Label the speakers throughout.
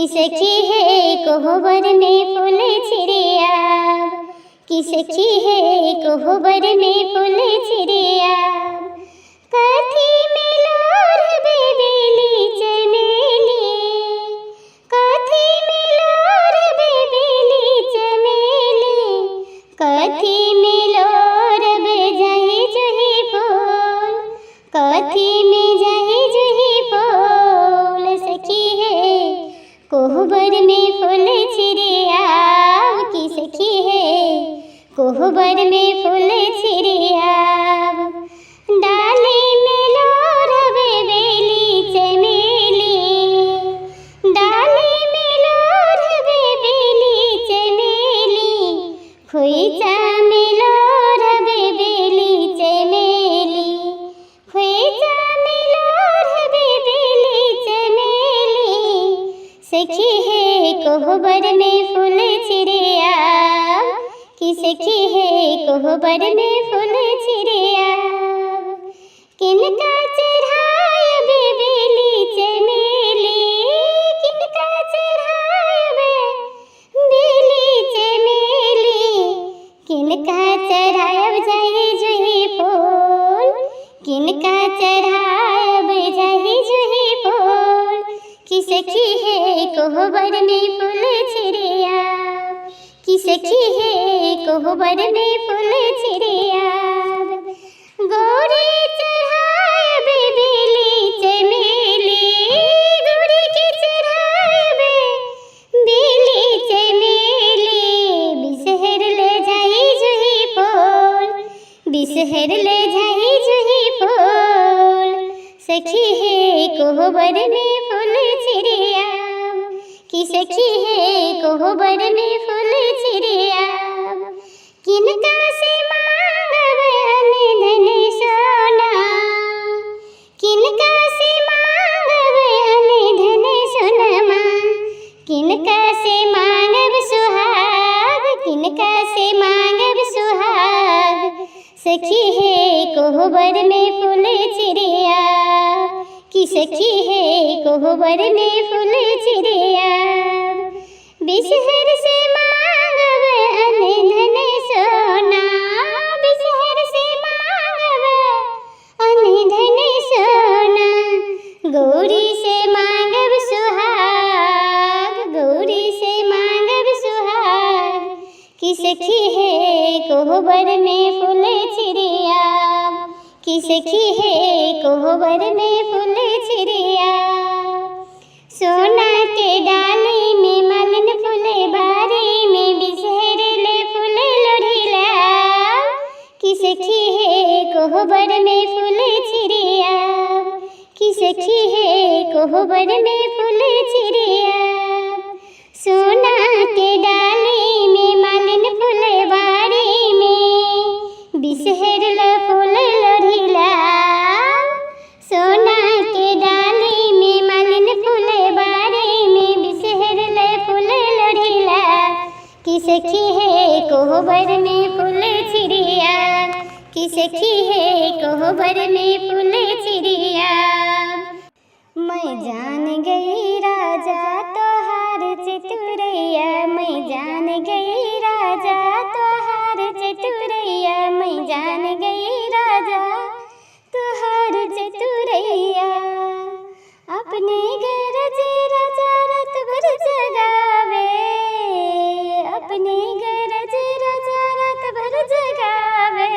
Speaker 1: कि सखी है कोहबर में फूल छिड़िया, कि सखी है कोहबर में फूल छिड़िया। कथी मिलोर बेबेली चमेली, कथी मिलोर बेबेली चमेली, कथी मिलोर बेजाई जुही फूल, कथी में जाई जुही फूल। सखी है कोहबर में फूल छिड़िया, कि सखी है कोहबर में फूल छिड़िया। डाली में लोर बेबेली चमेली, डाली में लोर बेबेली चमेली, खोइचा में लोर बेबेली चमेली, खोइचा में लोर बेबेली चमेली। सखी है कोहबर में फूल छिड़िया, कि सखी है कोहबर में फूल छिड़िया। किनका चढ़ाय बेबेली चमेली, किनका चढ़ाय बेबेली चमेली, किनका चढ़ाय जाई जुही फूल, किनका चढ़ाय जाई जुही फूल। कि सखी है कोहबर में फूल छिड़िया, कि सखी है कोहबर में फूल छिड़िया। गौरी चढ़ाय बेबेली चमेली, गौरी के चढ़ाय बेबेली चमेली, बिसहर ले जाई जुही फूल, बिसहर ले जाई जुही फूल। सखी है कोहबर में फूल छिड़िया, कि सखी है कोहबर में फूल छिड़िया। किनका से मांगब धन सोना, किनका से मांगब धन सोनमा, किनका से मांगब सुहाग, किनका से मांगब सुहाग। सखी है कोहबर में फूल छिड़िया, कि सखी है कोहबर में फूल छिड़िया। बिसहर से मांगब धन सोना, बिसहर से मांगब धन सोना, गौरी से मांगब सुहाग, गौरी से मांगब सुहाग। कि सखी है कोहबर में फूल छिड़िया, कि सखी है कोहबर में फूल छिड़िया। सोना के डाली में मालिन फूले बारी में, बिसहर ले फूल लोढ़िला, कि सखी है कोहबर में फूल छिड़िया, कि सखी है कोहबर में फूल छिड़िया। सोना के डाली में मालिन फूले बारी में, बिसहर ले फूल लोढ़िला, सोना के डाली में मालिन फूले बारी में, बिसहर ले फूल लोढ़िला। कि सखी है कोहबर में फूल छिड़िया, कि सखी है कोहबर में फूल छिड़िया। मैं जान गई राजा तोहार चतुरैया, मैं जान गई राजा तोहार चतुरैया, मैं जान गई राजा तोहार चतुरैया। अपने गरज राजा रात भर जगावे, अपने गरज राजा रात भर जगावे,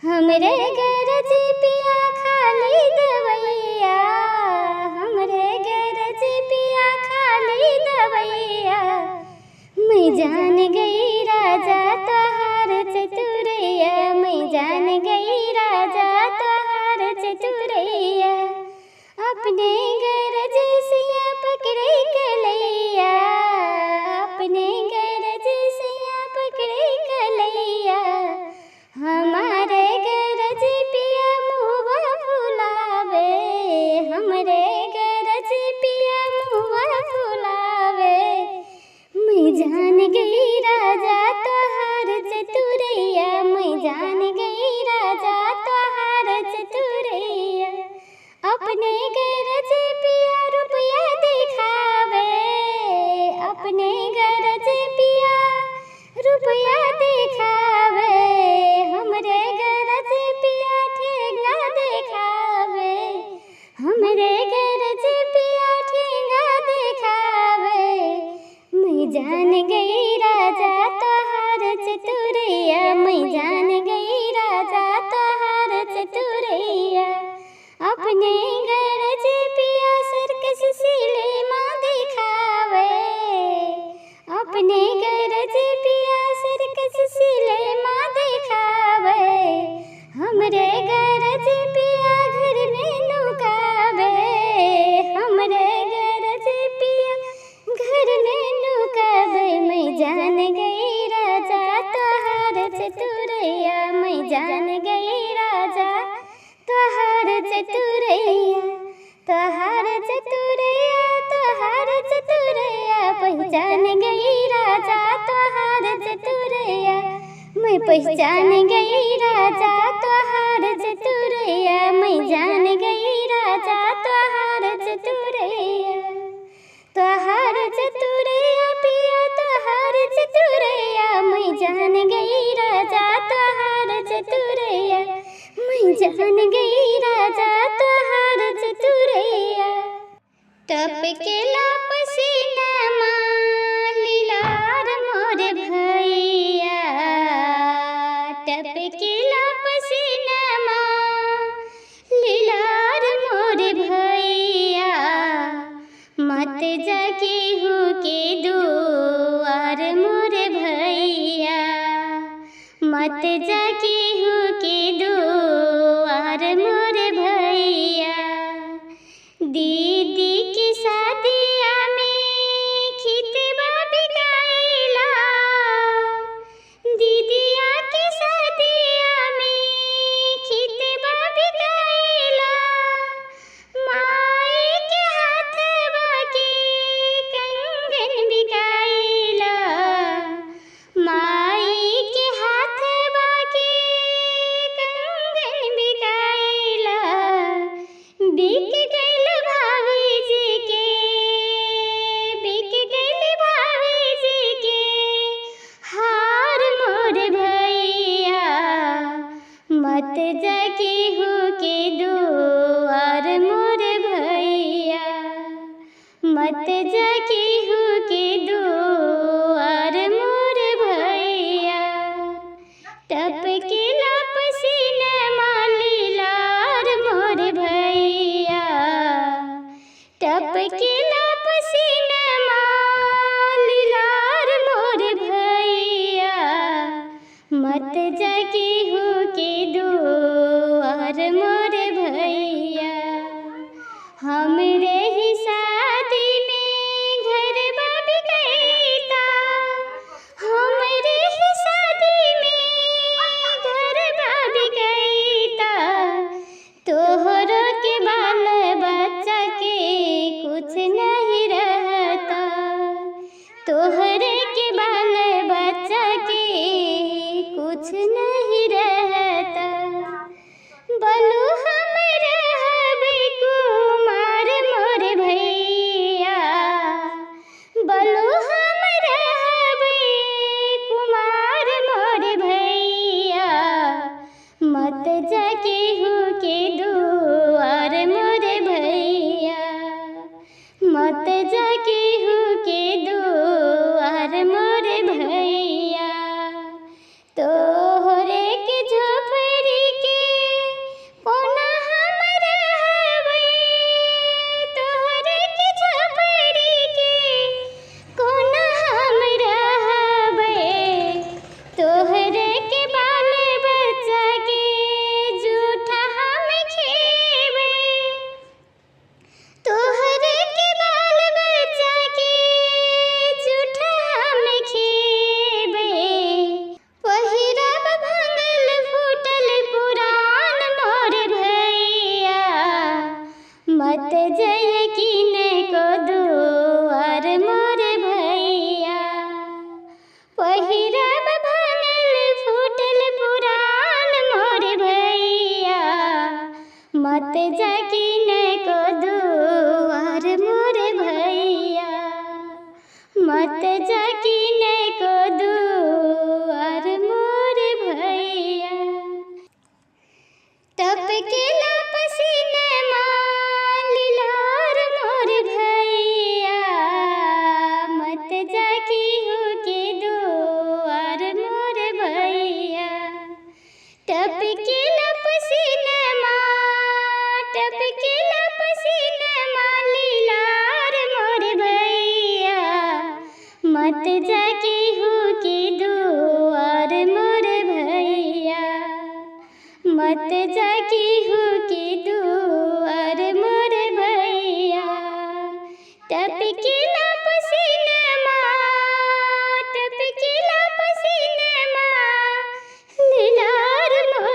Speaker 1: हमरे गरज पिया खाली दवैया, हमरे गरज पिया खाली दवैया। मैं जान गई जान गई राजा तोहार चतुरैया, तोहार चतुरैया, तोहार चतुरैया, पहचान गई राजा तोहार चतुरैया, मैं पहचान गई राजा तोहार चतुरैया, मैं जान गई राजा तोहार चतुरैया, तोहार चतुरैया पिया तोहार चतुरैया, मैं जान गई राजा तोहार चतुरैया, मैं जान गई राजा तोहार चतुरैया। टपकेला पसीनामा लीलार मोर भैया, टपकेला पसीनामा लीलार मोर भैया, मत जाके हो के दुआर मोर भैया, मत जाके हो के दुआर मोर भैया, दीदी की शादिया में खितबा बिकाइला, दीदिया की शादिया में खितबा बिकाइला, माई के हाथवा के कंगन बिकाइला, माई के हाथवा के कंगन बिकाइला, बिक गइल भाभी जी के, बिक गइल भाभी जी के हार मोर भैया, मत जाके हो के दुआर मोर भैया, मत जाके हो के दुआर मोर भैया, टपकेला पसीनामा लीलार मोर भैया, टपकेला पसीनामा लीलार मोर भैया, मत जाके हो के दुआर मोर भैया, हमरे ही शादी में घर बाबी गईता, हमरे ही शादी में घर बाबी गईता, तोहरो के बाल बच्चा के कुछ नहीं रहता, तोहरे के बाल बच्चा के कुछ नहीं रहता, बोलू हम रहबे कुमार मोर भैया, बोलू हम रहबे कुमार मोर भैया, मत जाके हो के दुआर मोर भैया, मत जाके हो के दुआर मोर भैया, तोहरे के झोपड़ी के कोना हम रहबे, तोहरे के झोपड़ी के कोना हम रहबे, तोहरे के बाल बच्चा के जूठा हम खेबे, तोहरे के बाल बच्चा के जूठा हम खेबे, पहिरब भंगल फूटल पुरान मोर भैया, मत जय किने को दुआर मोर भैया, पहिरब भंगल फूटल पुरान मोर भैया, मत जा किने को दुआर मोर भैया, मत जा किने को दुआर मोर भैया, टपकेला पसीनामा लीलार मोर भैया, मत जाके हो के दुआर मोर भैया, टपकेला पसीनामा, टपकेला पसीनामा लीलार मोर भैया, मत जाके हो के दुआर मोर भैया, मत जाके हो के दुआर मोर भैया, टपकेला पसीनामा, टपकेला पसीनामा लीलार मोर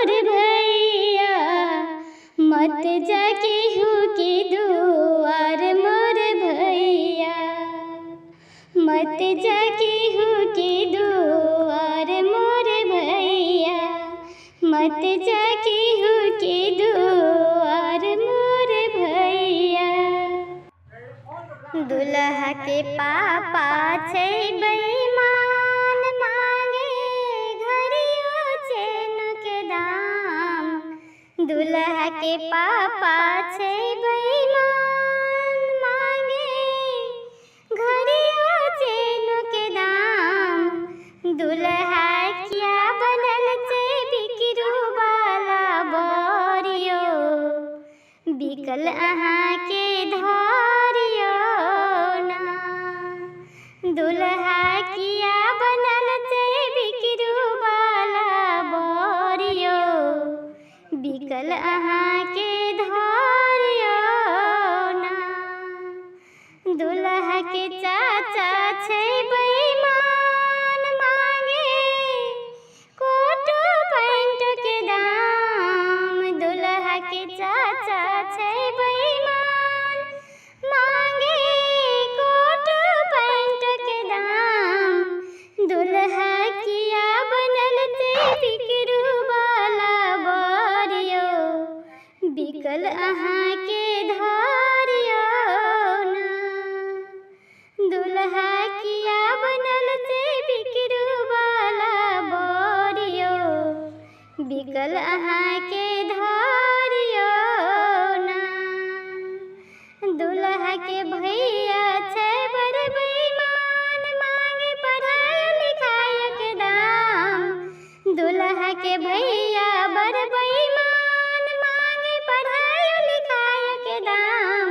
Speaker 1: मत जा केहू के दुआर मोर भैया। दुल्हा के पापा छै बेईमान, मांगे घरियो चैन के दाम। दुल्हा के पापा छै बेईमान, मांगे घरियो चैन के दाम। दुल्हा क्या बनल छै बिकरू वाला बोरियो, बिकल अहाँ के धरियो ना। दुल्हा किया बनल छै बिकरू वाला बोरियो, बिकल अहाँ के धरियो ना। दुल्हा के चाचा छै बेईमान, मांगे कोट पैंट के दाम। दुल्हा के चाचा छै बेईमान, मांगे कोट पैंट के दाम। दुल्हा किया बनल छै बिकरू वाला बोरियो, बिकल अहाँ के धरियो ना। दुल्हा किया बनल छै बिकरू वाला बोरियो, बिकल अहाँ के धरियो ना। दुल्हा के भैया छै बड़ बेईमान, मांगे पढ़ाई लिखाई के दाम। दुल्हा के भैया बड़ बेईमान, मांगे पढ़ाई लिखाई के दाम।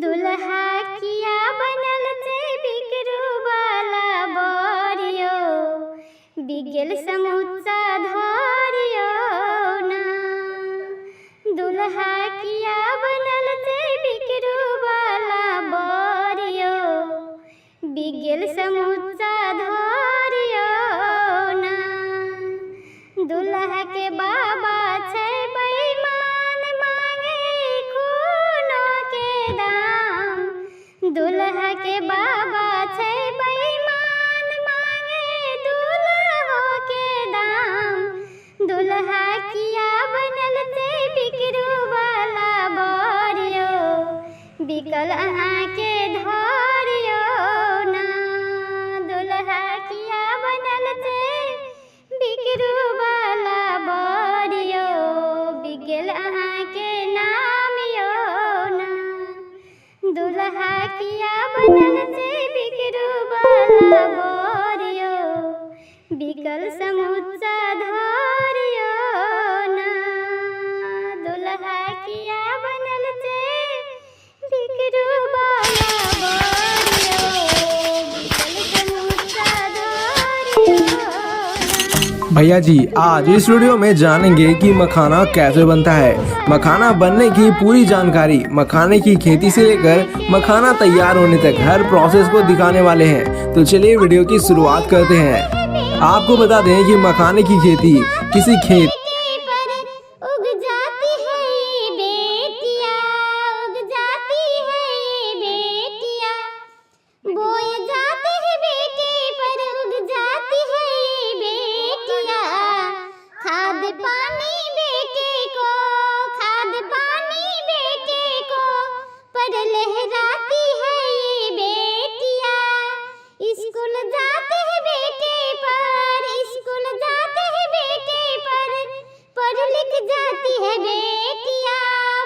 Speaker 1: दुल्हा किया बनल छै बिकरू वाला बोरियो, बिगल समोसा धरियो ना। दुल्हा किया बनल छै बिकरू वाला बोरियो, बिगल समोसा धरियो ना। दुल्हा के बाबा छै बेईमान, मांगे खूनो के दाम। दुल्हा के बाबा छै बेईमान, मांगे दूल्हो के दाम। दुल्हा किया बनल छै बिकरू वाला बोरियो, बिकल अहाँ के धरियो ना। दुल्हा किया बनल छै बिकरू वाला बोरियो, बिगल अहाँ के नामियो ना। दुल्हा किया बनल छै बिकरू वाला बोरियो, बिकल समोसा धरियो ना। दुल्हा किया बनल छै बिकरू वाला बोरियो, बिकल समोसा धरियो ना।
Speaker 2: भैया जी आज इस वीडियो में जानेंगे कि मखाना कैसे बनता है। मखाना बनने की पूरी जानकारी, मखाने की खेती से लेकर मखाना तैयार होने तक हर प्रोसेस को दिखाने वाले हैं। तो चलिए वीडियो की शुरुआत करते हैं। आपको बता दें कि मखाने की खेती किसी खेत
Speaker 1: पर उग जाती है ये बेटिया, उग जाती है ये बेटिया। बोए जाते हैं बेटे पर उग जाती है ये बेटिया। खाद पानी बेटे को, खाद पानी बेटे को, पर लहराती है ये बेटिया। स्कूल जाते हैं बेटे पर, स्कूल जाते हैं बेटे पर, पढ़ लिख जाती है बेटिया,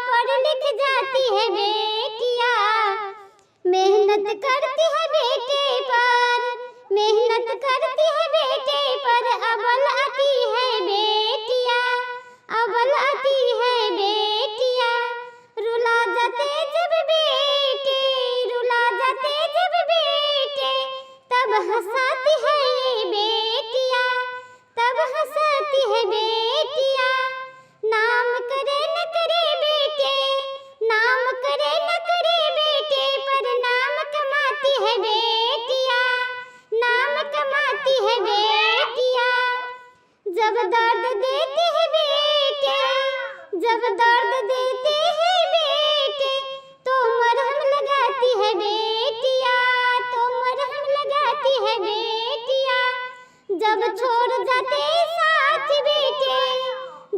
Speaker 1: पढ़ लिख जाती है बेटिया। मेहनत करती है बेटे पर, मेहनत करती है बेटे पर, अबल आती है बेटिया, अबल आती है बेटिया। रुला जाते जब बेटे, रुला जाते जब बेटे, तब हंसाती है ये बेटिया, तब हंसाती है बेटिया। नाम करे न करे बेटे, नाम करे न करे बेटे, पर नाम कमाती है बेटिया, नाम कमाती है बेटिया।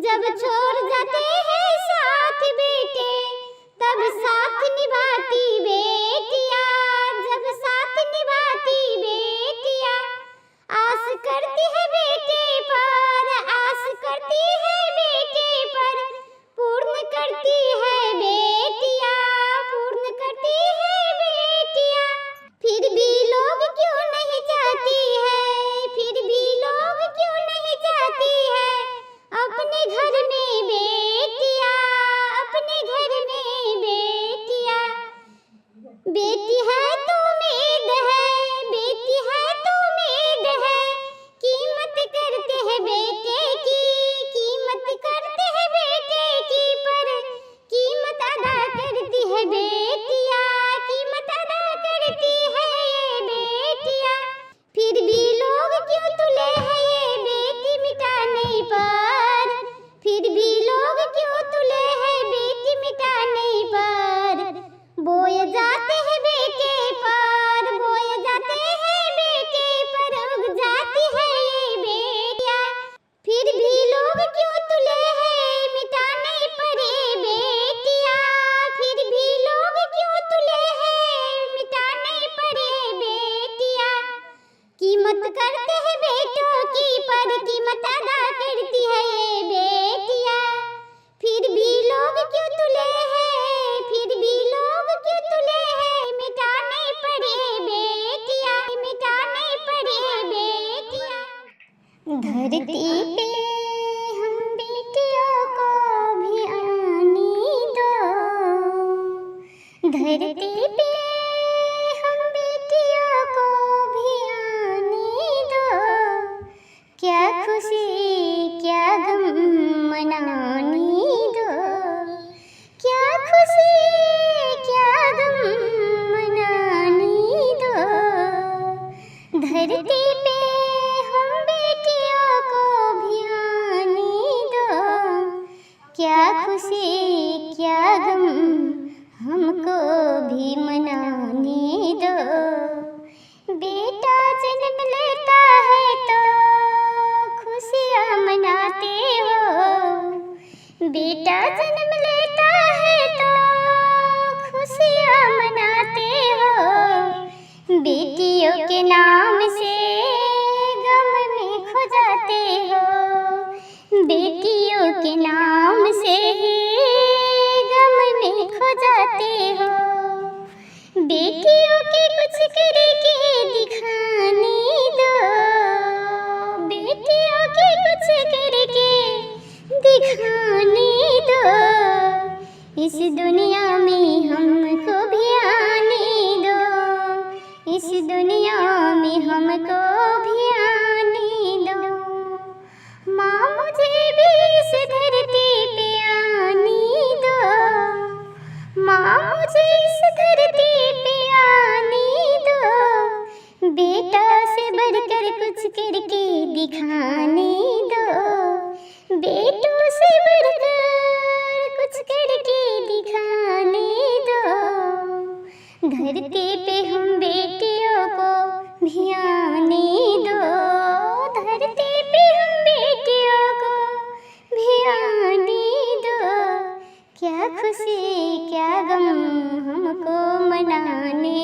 Speaker 1: जब छोड़ जाते हैं साथ बेटे तब साथ निभाती बेटियां, जब साथ निभाती बेटियां। आस करती है बेटे पर, आस करती है बेटे पर, पूर्ण करती है बेटियां, पूर्ण करती है बेटियां। फिर भी लोग क्यों नहीं चाहती है, फिर भी लोग क्यों नहीं चाहती है अपने घर में बेटियां, अपने घर में बेटियां। बेटी है तो उम्मीद है, बेटी है तो उम्मीद है, कीमत करते हैं बेटे की, कीमत करते हैं बेटे की, पर कीमत अदा करती है बेटियां, कीमत अदा करती है ये बेटियां। फिर भी लोग क्यों तुले हैं ये बेटी मिटाने पर, फिर भी लोग क्यों तुले हैं बेटी मिटाने पर। बोए जाते हैं बेटे पर, बोए जाते हैं बेटे पर, उग जाती है ये बेटियां। फिर भी लोग क्यों तुले हैं मिटाने पर ये बेटियां, फिर भी लोग क्यों तुले हैं मिटाने पर ये बेटियां। कीमत करते हैं बेटों की पर कीमत अदा करती है ये बेटियां। फिर भी लोग क्यों तुले हैं, फिर भी लोग क्यों तुले हैं मिटाने पर ये बेटियां, मिटाने पर ये बेटियां। धरती पे हम बेटियों को भी आने दो, धरती पे हम बेटियों को भी आने दो। क्या खुशी क्या गम मनाने दो, क्या खुशी क्या गम मनाने दो। धरती पे हम बेटियों को भी आने दो, क्या खुशी क्या गम हमको भी मनाने दो। बेटा जन्म लेता है तो खुशियाँ मनाते हो, बेटा जन्म लेता है तो खुशियाँ मनाते हो। बेटियों के नाम से गम में खो जाते हो, बेटियों के नाम से ही गम में खो जाते हो। बेटियों के कुछ करके दिखाने दो, बेटियों के कुछ करके दिखाने दो। इस दुनिया में हमको भी आने दो, इस दुनिया में हमको भी आने दो। माँ मुझे भी इस धरती पे आने दो, माँ मुझे इस धरती पे आने दो। बेटा से बढ़कर कुछ करके दिखाने दो, बेटों से बढ़कर कुछ करके दिखाने दो। धरती पे हम बेटियों को भी आने दो, धरती पे हम बेटियों को भी आने दो। क्या खुशी क्या गम हमको मनाने